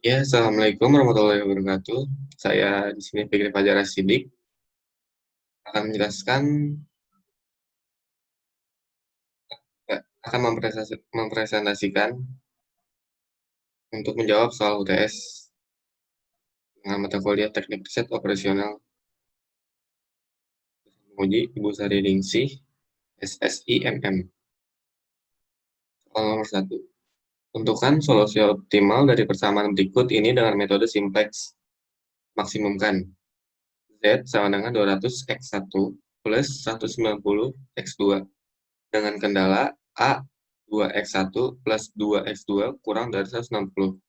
Ya, Assalamualaikum warahmatullahi wabarakatuh. Saya di sini Fikri Fajar Sidik akan menjelaskan, akan mempresentasikan untuk menjawab soal UTS dengan mata kuliah Teknik Riset Operasional Menguji Ibu Sari Ningsih, SSIMM. Soal nomor 1. Tentukan solusi optimal dari persamaan berikut ini dengan metode simplex. Maksimumkan Z sama dengan 200x1 plus 190x2 dengan kendala A 2x1 plus 2x2 kurang dari 160.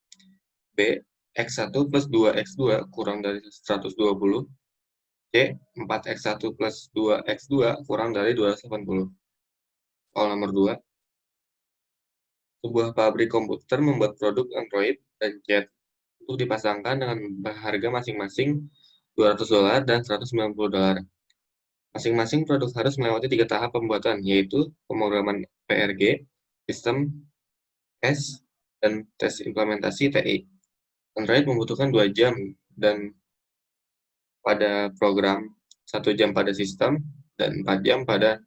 B, x1 plus 2x2 kurang dari 120. C, 4x1 plus 2x2 kurang dari 280. Soal nomor 2. Sebuah pabrik komputer membuat produk Android dan chat untuk dipasangkan dengan harga masing-masing $200 dan $190. Masing-masing produk harus melewati 3 tahap pembuatan, yaitu pemrograman PRG, sistem S, dan tes implementasi TI. Android membutuhkan 2 jam dan pada program, 1 jam pada sistem, dan 4 jam pada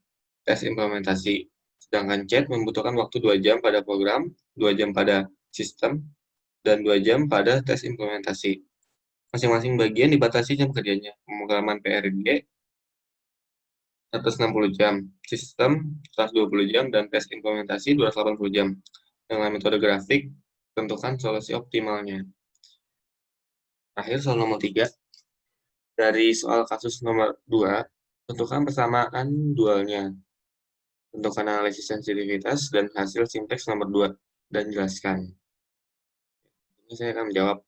tes implementasi. Sedangkan chat membutuhkan waktu 2 jam pada program, 2 jam pada sistem, dan 2 jam pada tes implementasi. Masing-masing bagian dibatasi jam kerjanya. Pemrograman PRG 160 jam, sistem 120 jam, dan tes implementasi 280 jam. Dengan metode grafik, tentukan solusi optimalnya. Terakhir, soal nomor 3. Dari soal kasus nomor 2, tentukan persamaan dualnya. Tentukan analisis sensitivitas dan hasil simplex nomor 2, dan jelaskan. Ini saya akan menjawab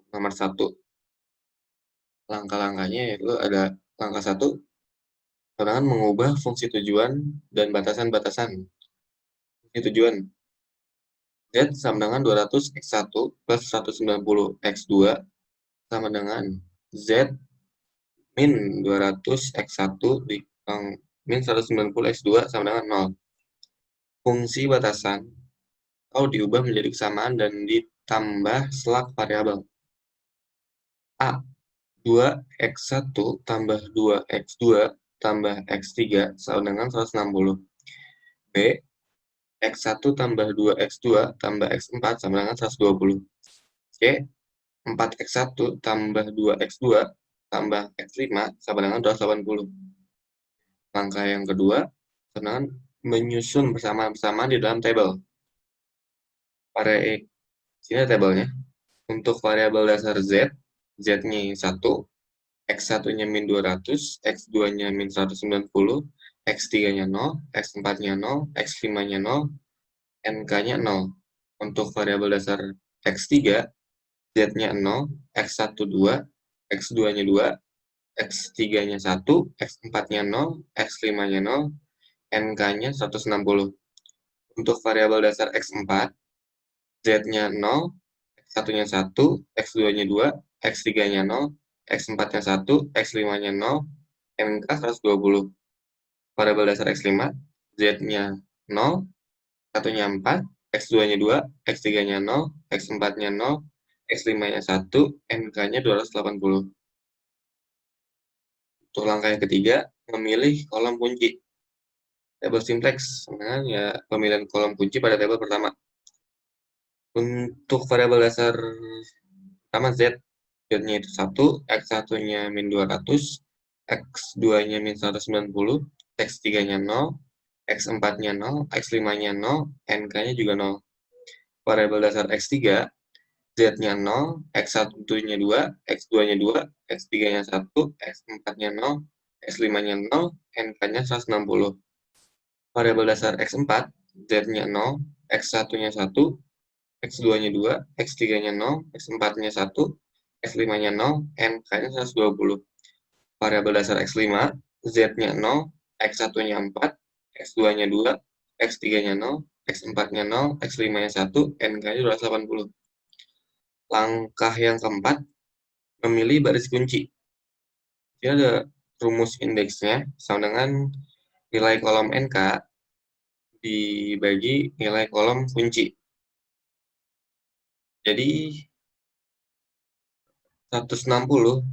nomor 1. Langkah-langkahnya yaitu ada langkah 1, dengan mengubah fungsi tujuan dan batasan-batasan. Fungsi tujuan Z sama dengan 200x1 plus 190x2 sama dengan Z min 200x1 min 190x2 sama dengan 0. Fungsi batasan atau diubah menjadi kesamaan dan ditambah selak variabel. A. 2x1 tambah 2x2 tambah x3 sama dengan 160. B. x1 tambah 2x2 tambah x4 sama dengan 120. C. 4x1 tambah 2x2 tambah x5 sama dengan 280. Langkah yang kedua, dengan menyusun persamaan-persamaan di dalam tabel. Pada sini tabelnya. Untuk variabel dasar Z, Z-nya 1, X1-nya min 200, X2-nya min 190, X3-nya 0, X4-nya 0, X5-nya 0, NK-nya 0. Untuk variabel dasar X3, Z-nya 0, X1 2, X2-nya 2, X3-nya 1, X4-nya 0, X5-nya 0, NK-nya 160. Untuk variabel dasar X4, Z-nya 0, X1-nya 1, X2-nya 2, X3-nya 0, X4-nya 1, X5-nya 0, NK 120. Variabel dasar X5, Z-nya 0, 1-nya 4, X2-nya 2, X3-nya 0, X4-nya 0, X5-nya 1, NK-nya 280. Untuk langkah yang ketiga, memilih kolom kunci. Tabel simplex, dengan ya pemilihan kolom kunci pada tabel pertama. Untuk variabel dasar pertama Z, Z-nya itu 1, X1-nya min 200, X2-nya min 190, X3-nya 0, X4-nya 0, X5-nya 0, NK-nya juga 0. Variabel dasar X3, Z-nya 0, X1-nya 2, X2-nya 2, X3-nya 1, X4-nya 0, X5-nya 0, NK-nya 160. Variabel dasar X4, Z-nya 0, X1-nya 1, X2-nya 2, X3-nya 0, X4-nya 1, X5-nya 0, NK-nya 120. Variabel dasar X5, Z-nya 0, X1-nya 4, X2-nya 2, X3-nya 0, X4-nya 0, X5-nya 1, NK-nya 280. Langkah yang keempat, memilih baris kunci. Ini ada rumus indeksnya sama dengan nilai kolom NK dibagi nilai kolom kunci. Jadi 160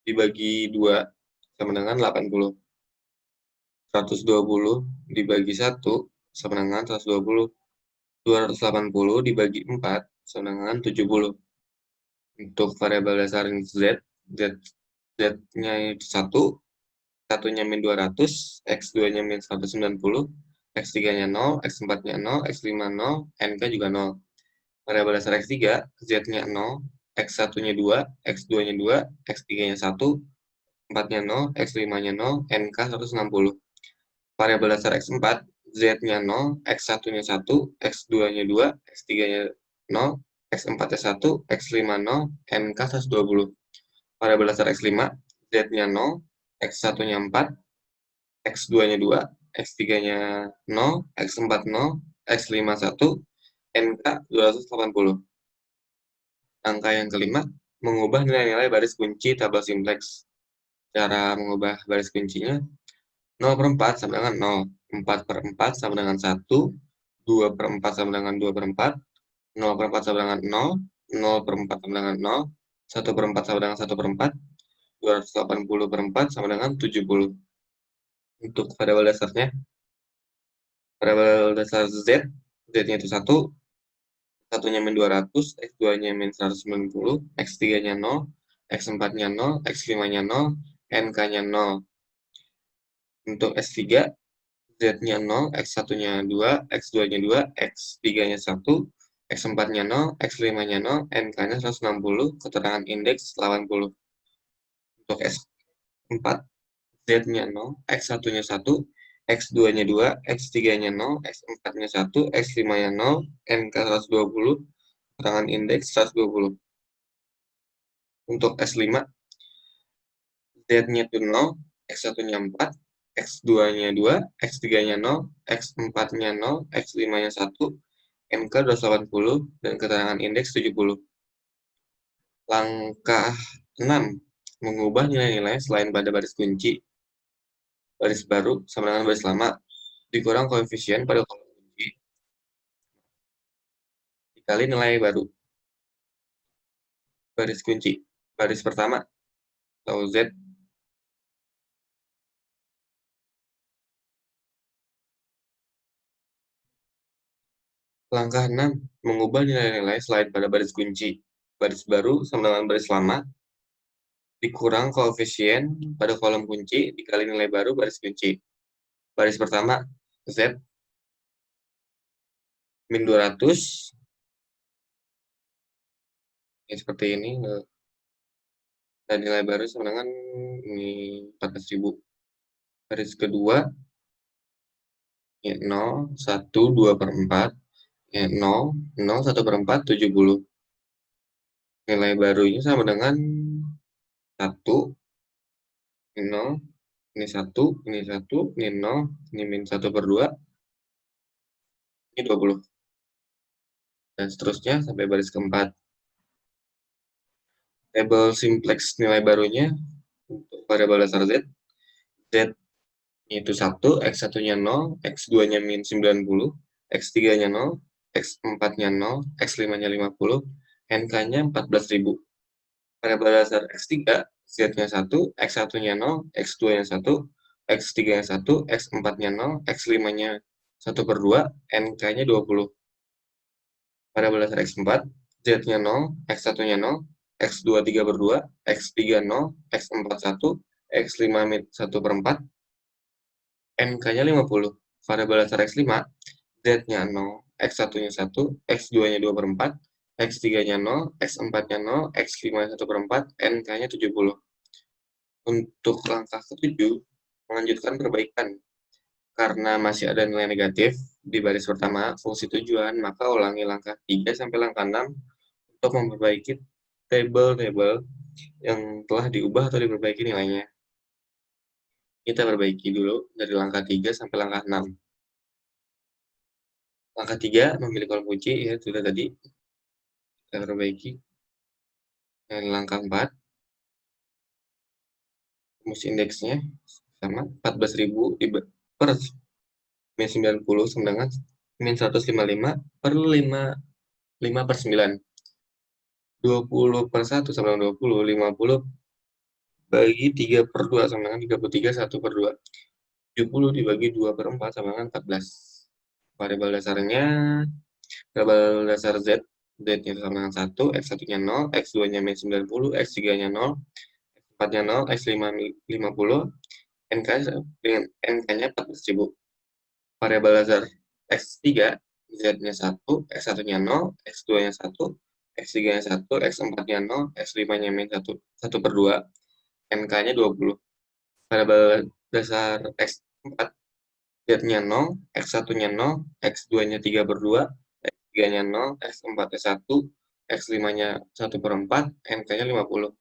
dibagi 2 sama dengan 80. 120 dibagi 1 sama dengan 120. 280 dibagi 4 sama dengan 70. Untuk variabel dasar Z, Z-nya itu 1, satunya min 200, X2-nya min 190, X3-nya 0, X4-nya 0, X5 0, NK juga 0. Variabel dasar X3, Z-nya 0, X1-nya 2, X2-nya 2, X3-nya 1, 4-nya 0, X5-nya 0, NK 160. Variabel dasar X4, Z-nya 0, X1-nya 1, X2-nya 2, X3-nya 0, X4-nya 1, X5 0, NK 120. Variabel dasar X5, Z-nya 0, X1-nya 4, X2-nya 2, X3-nya 0, X4 0, X5 1, NK 280. Angka yang kelima, mengubah nilai-nilai baris kunci tabel simplex. Cara mengubah baris kuncinya, 0/4 sama dengan 0, 4/4 sama dengan 1, 2/4 sama dengan 2/4, 0/4 sama dengan 0, 0/4 sama dengan 0, 1/4 sama dengan 1/4, 280/4 sama dengan 70. Untuk variabel dasarnya, variabel dasar Z, Z-nya itu 1, satunya min 200, X2-nya min 190, X3-nya 0, X4-nya 0, X5-nya 0, NK-nya 0. Untuk S3, Z-nya 0, X1-nya 2, X2-nya 2, X3-nya 1, X4-nya 0, X5-nya 0, NK-nya 160, keterangan indeks 80. Untuk S4, Z-nya 0, X1-nya 1, X2-nya 2, X3-nya 0, X4-nya 1, X5-nya 0, NK 120, keterangan indeks 120. Untuk S5, Z-nya itu 0, X1-nya 4, X2-nya 2, X3-nya 0, X4-nya 0, X5-nya 1, NK 280, dan keterangan indeks 70. Langkah 6. Mengubah nilai-nilai selain pada baris kunci. Baris baru sama dengan baris lama. Dikurang koefisien pada kolom kunci. Dikali nilai baru. Baris kunci. Baris pertama, atau Z. Langkah 6. Mengubah nilai-nilai selain pada baris kunci. Baris baru sama dengan baris lama. Dikurang koefisien pada kolom kunci dikali nilai baru baris kunci. Baris pertama, Z min 200, ya seperti ini, dan nilai baru sama dengan ini 14.000. Baris kedua, ya 0, 1, 2/4, ya 0, 0, 1/4, 70. Nilai barunya sama dengan 1, ini 0, ini 1, ini 1, ini 0, ini min 1/2, ini 20. Dan seterusnya sampai baris keempat. Tabel simplex nilai barunya untuk variabel dasar Z. Z itu 1, X1-nya 0, X2-nya min 90, X3-nya 0, X4-nya 0, X5-nya 50, NK-nya 14.000. Variabel dasar X3, Z-nya 1, X1-nya 0, X2-nya 1, X3-nya 1, X4-nya 0, X5-nya 1/2, NK-nya 20. Variabel dasar X4, Z-nya 0, X1-nya 0, X2 3/2, X3 0, X4 1, X5 min 1/4, NK-nya 50. Variabel dasar X5, Z-nya 0, X1-nya 1, X2-nya 2/4, X3-nya 0, X4-nya 0, X5-nya 1/4, NK-nya 70. Untuk langkah ke-7, melanjutkan perbaikan. Karena masih ada nilai negatif di baris pertama fungsi tujuan, maka ulangi langkah 3 sampai langkah 6 untuk memperbaiki tabel-tabel yang telah diubah atau diperbaiki nilainya. Kita perbaiki dulu dari langkah 3 sampai langkah 6. Langkah 3, memilih kolom kunci, ya sudah tadi. Kita perbaiki. Dan langkah 4, rumus indeksnya sama 14.000 per min 90 sama dengan min 155 per 5/9. 20/1 sama dengan 20, 50 bagi 3/2 sama dengan 33, 1/2. 70 dibagi 2/4 sama dengan 14. Variabel dasarnya, variabel dasar Z, Z-nya sama dengan 1, X1-nya 0, X2-nya min 90, X3-nya 0, X4-nya 0, X5 50, NK dengan NK-nya 14.000. Variabel dasar X3, Z-nya 1, X1-nya 0, X2-nya 1, X3-nya 1, X4-nya 0, X5-nya min 1/2, NK-nya 20. Variabel dasar X4, Z-nya 0, X1-nya 0, X2-nya 3/2, X3-nya 0, X4-nya 1, X5-nya 1/4, NK-nya 50.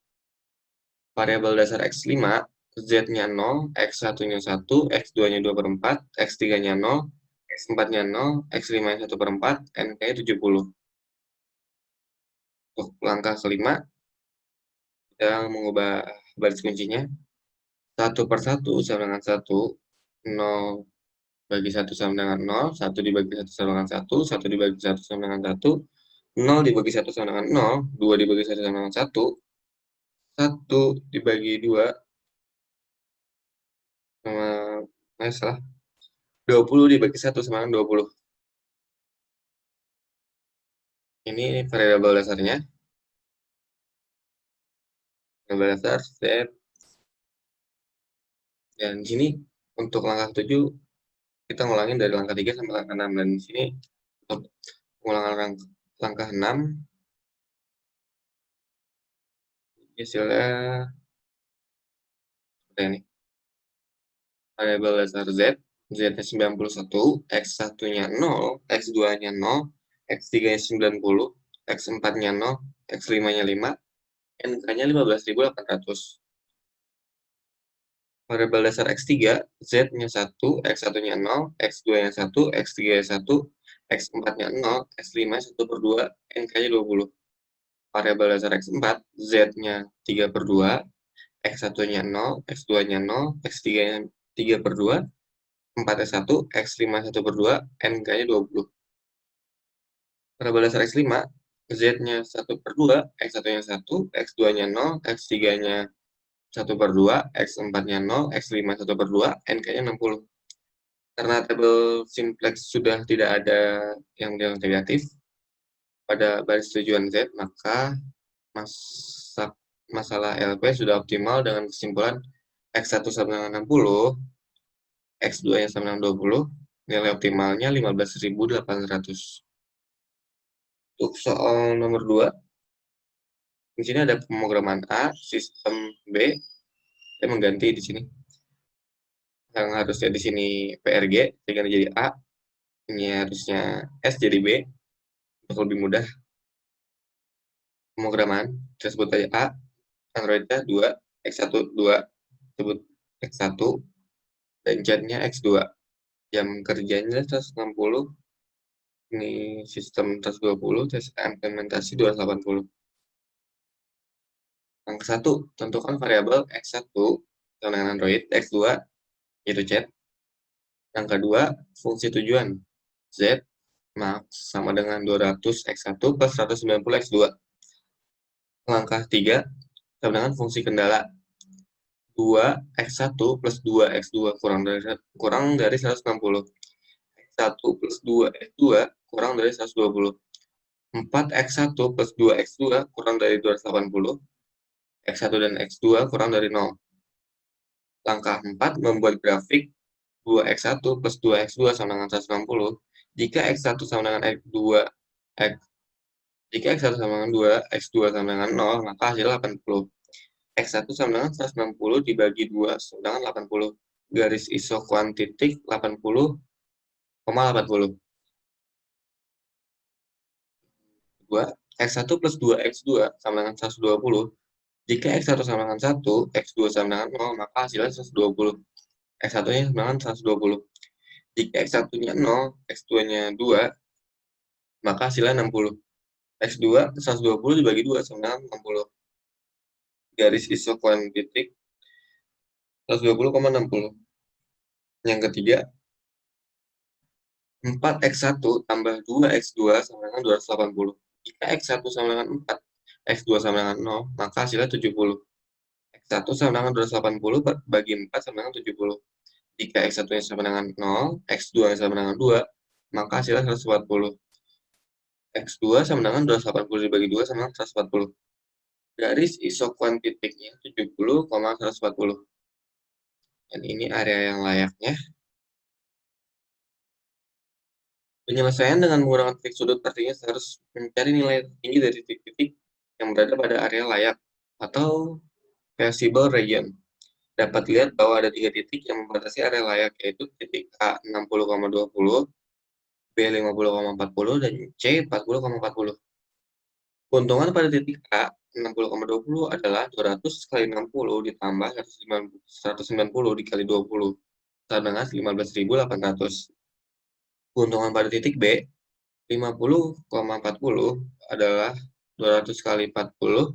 Variabel dasar X5, Z-nya 0, X1-nya 1, X2-nya 2/4, X3-nya 0, X4-nya 0, X5-nya 1/4, NK-nya 70. Untuk langkah kelima, kita mengubah baris kuncinya. 1/1 sama dengan 1, 0 bagi 1 sama dengan 0, 1 dibagi 1 sama dengan 1, 1 dibagi 1 sama dengan 1, 0 dibagi 1 sama dengan 0, 2 dibagi 1 sama dengan 1, 1 dibagi 2 sama, salah, 20 dibagi 1 sama dengan 20. Ini variabel dasarnya. Variabel dasar, Z. Dan di sini untuk langkah 7, kita ngulangin dari langkah 3 sampai langkah 6. Dan di sini untuk pengulangan langkah 6, hasilnya seperti ini. Variabel dasar Z, Z-nya 91, X1-nya 0, X2-nya 0, X3-nya 90, X4-nya 0, X5-nya 5, NK-nya 15.800. Variabel dasar X3, Z-nya 1, X1-nya 0, X2-nya 1, X3-nya 1, X4-nya 0, X5-nya 1/2, NK-nya 20. Variabel dasar X4, Z-nya 3/2, X1-nya 0, X2-nya 0, X3-nya 3/2, 4-nya 1, X5 1/2, NK-nya 20. Variabel dasar X5, Z-nya 1/2, X1-nya 1, X2-nya 0, X3-nya 1/2, X4-nya 0, X5 1/2, NK-nya 60. Karena tabel simplex sudah tidak ada yang negatif pada baris tujuan Z, maka masalah LP sudah optimal dengan kesimpulan X1 sama dengan 60, X2-nya sama dengan 20, nilai optimalnya 15.800. Untuk soal nomor 2, di sini ada pemrograman A, sistem B, saya mengganti di sini. Yang harusnya di sini PRG, saya ganti jadi A. Ini harusnya S jadi B, untuk lebih mudah. Pemrograman, kita sebut aja A, Android-nya 2, X1 2, sebut X1, dan Z-nya X2. Jam kerjanya 160, ini sistem 120, tes implementasi 280. Yang ke-1, tentukan variabel X1 dengan Android, X2 yaitu Z. Yang kedua, fungsi tujuan Z max sama dengan 200 X1 plus 190 X2. Langkah 3, sama dengan fungsi kendala 2 X1 plus 2 X2 kurang dari 160. X1 plus 2 X2 kurang dari 120. 4 X1 plus 2 X2 kurang dari 280. X1 dan X2 kurang dari 0. Langkah 4, membuat grafik 2X1 plus 2X2 sama dengan 160. Jika X1 sama dengan X2, jika X1 sama dengan 2, X2 sama dengan 0, maka hasilnya 80. X1 sama dengan 160 dibagi 2 sama dengan 80. Garis isokuan titik 80,80. 2, X1 plus 2X2 sama dengan 120. Jika X1 sama dengan 1, X2 sama dengan 0, maka hasilnya 120. X1-nya sama dengan 120. Jika X1-nya 0, X2-nya 2, maka hasilnya 60. X2 120 dibagi 2 sama dengan 60. Garis isokuan titik 120,60. Yang ketiga, 4X1 tambah 2X2 sama dengan 280. Jika X1 sama dengan 4, X2 sama dengan 0, maka hasilnya 70. X1 sama dengan 280 bagi 4 sama dengan 70. Jika X1-nya sama dengan 0, X2 sama dengan 2, maka hasilnya 140. X2 sama dengan 280 dibagi 2 sama dengan 140. Garis isokuant titiknya 70,140. Dan ini area yang layaknya. Penyelesaian dengan menggunakan titik sudut artinya harus mencari nilai tertinggi dari titik-titik yang berada pada area layak atau feasible region. Dapat lihat bahwa ada 3 titik yang membatasi area layak, yaitu titik A 60,20, B 50,40, dan C 40,40. Keuntungan pada titik A 60,20 adalah 200 kali 60 ditambah 190 dikali 20, sama dengan 15.800. Keuntungan pada titik B 50,40 adalah 200 kali 40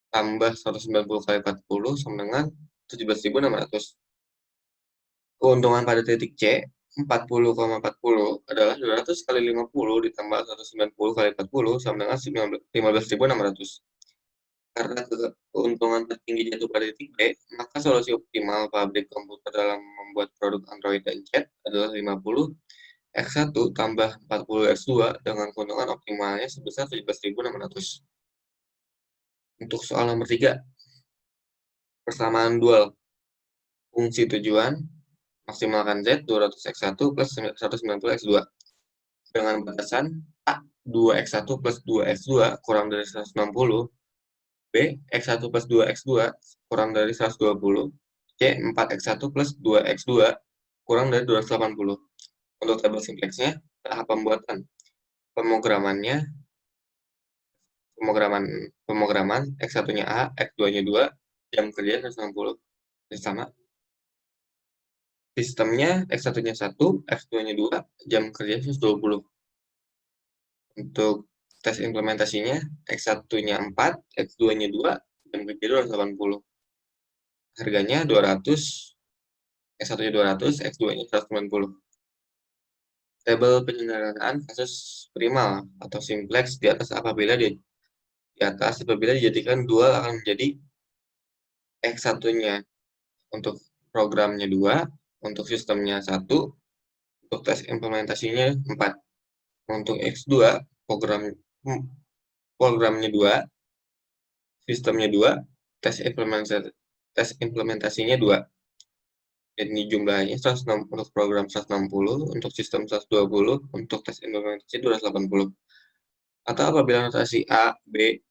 tambah 190 kali 40 sama dengan 17.600. Keuntungan pada titik C 40,40 adalah 200 kali 50 ditambah 190 kali 40 sama dengan 15.600. Karena keuntungan tertinggi jatuh pada titik B, maka solusi optimal pabrik komputer dalam membuat produk Android dan chat adalah 50 X1 tambah 40 X2 dengan keuntungan optimalnya sebesar 17.600. Untuk soal nomor 3, persamaan dual. Fungsi tujuan, maksimalkan Z 200 X1 plus 190 X2. Dengan batasan A 2 X1 plus 2 X2 kurang dari 160, B X1 plus 2 X2 kurang dari 120, C 4 X1 plus 2 X2 kurang dari 280. Untuk tabel simpleksnya, tahap pembuatan. Pemrograman X1-nya A, X2-nya 2, jam kerja 160. Sama. Sistemnya X1-nya 1, X2-nya 2, jam kerja 120. Untuk tes implementasinya, X1-nya 4, X2-nya 2, jam kerja 280. Harganya 200, X1-nya 200, X2-nya 190. Tabel penyelenggaraan kasus primal atau simplex di atas apabila dijadikan dual akan menjadi X1-nya untuk programnya 2, untuk sistemnya 1, untuk tes implementasinya 4. Untuk X2, programnya 2, sistemnya 2, tes implementasinya 2. Ini jumlahnya 160 untuk program 160, untuk sistem 120, untuk tes implementasi 280. Atau apabila notasi A, B,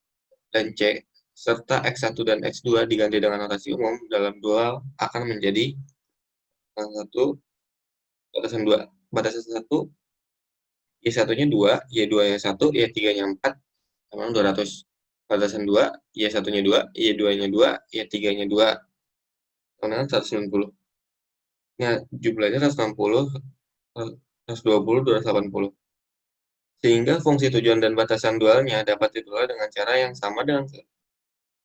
dan C, serta X1 dan X2 diganti dengan notasi umum, dalam dual akan menjadi batasan 2. Batasan 1, Y1-nya 2, Y2-nya 1, Y3-nya 4, sama 200. Batasan 2, Y1-nya 2, Y2-nya 2, Y3-nya 2, sama 190. Nah, jumlahnya 160, 120, 280. Sehingga fungsi tujuan dan batasan dualnya dapat diperoleh dengan cara yang sama dengan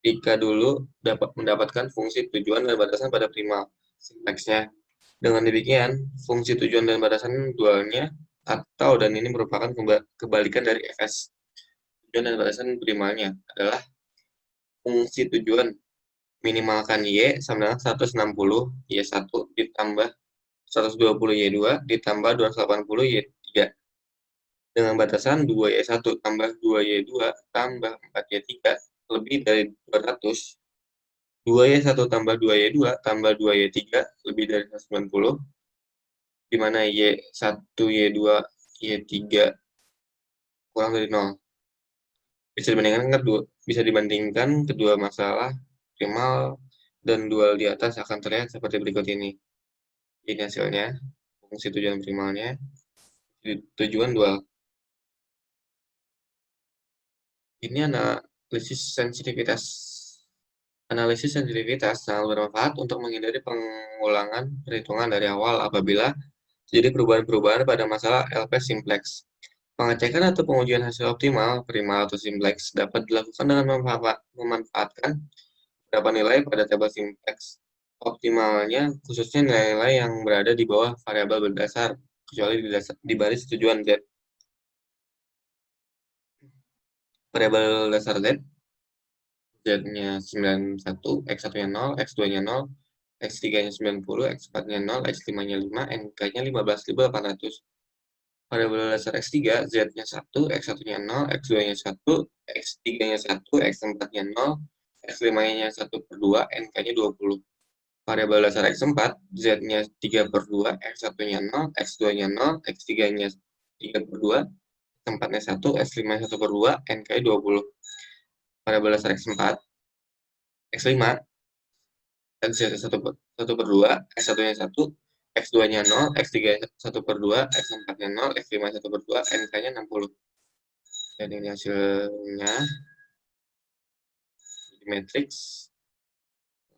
ketika dulu dapat mendapatkan fungsi tujuan dan batasan pada primal simpleksnya. Dengan demikian, fungsi tujuan dan batasan dualnya dan ini merupakan kebalikan dari Fs. Tujuan dan batasan primalnya adalah fungsi tujuan minimalkan Y sama dengan 160 Y1 ditambah 120 Y2 ditambah 280 Y3 dengan batasan 2Y1 tambah 2Y2 tambah 4Y3 lebih dari 200, 2Y1 tambah 2Y2 tambah 2Y3 lebih dari 190, di mana Y1, Y2, Y3 kurang dari 0. Bisa dibandingkan kedua masalah primal dan dual di atas akan terlihat seperti berikut ini. Ini hasilnya, fungsi tujuan primalnya, tujuan dual. Ini analisis sensitivitas. Analisis sensitivitas sangat bermanfaat untuk menghindari pengulangan perhitungan dari awal apabila terjadi perubahan-perubahan pada masalah LP simplex. Pengecekan atau pengujian hasil optimal, primal atau simplex dapat dilakukan dengan memanfaatkan beberapa nilai pada tabel simplex. Optimalnya khususnya nilai-nilai yang berada di bawah variabel berdasar, kecuali di baris tujuan Z. Variabel dasar Z Z-nya 91, X1-nya 0, X2-nya 0, X3-nya 90, X4-nya 0, X5-nya 5, NK-nya 15.800. Variabel dasar X3, Z-nya 1, X1-nya 0, X2-nya 1, X3-nya 1, X4-nya 0, X5-nya 1 per 2, NK-nya 20. Variabel dasar X4, Z-nya 3 per 2, X1-nya 0, X2-nya 0, X3-nya 3 per 2, X4-nya 1, X5-nya 1 per 2, NK-nya 20. Variabel dasar X4, X5, Z-nya 1 per 2, X1-nya 1, X2-nya 0, X3-nya 1 per 2, X4-nya 0, X5-nya 1 per 2, NK-nya 60. Dan ini hasilnya di matrix.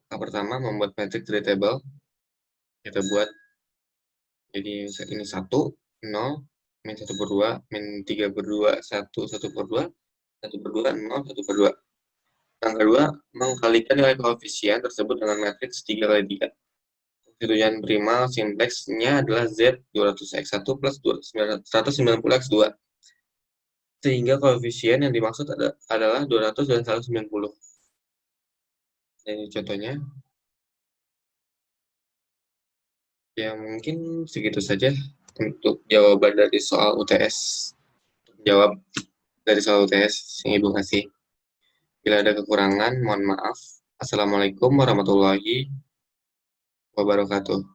Yang pertama, membuat matrix dari table. Kita buat, jadi ini 1, 0, min 1 per 2, min 3 per 2, 1, 1 per 2, 1 per 2, 0, 1 per 2. Yang kedua, mengkalikan nilai koefisien tersebut dengan matriks 3 kali 3. Tujuan primal simpleksnya adalah Z 200X1 plus 190X2. Sehingga koefisien yang dimaksud adalah 200 dan 190. Ini contohnya. Ya, mungkin segitu saja untuk jawaban dari soal UTS. Jawab dari soal UTS yang Ibu kasih. Bila ada kekurangan, mohon maaf. Assalamualaikum warahmatullahi wabarakatuh.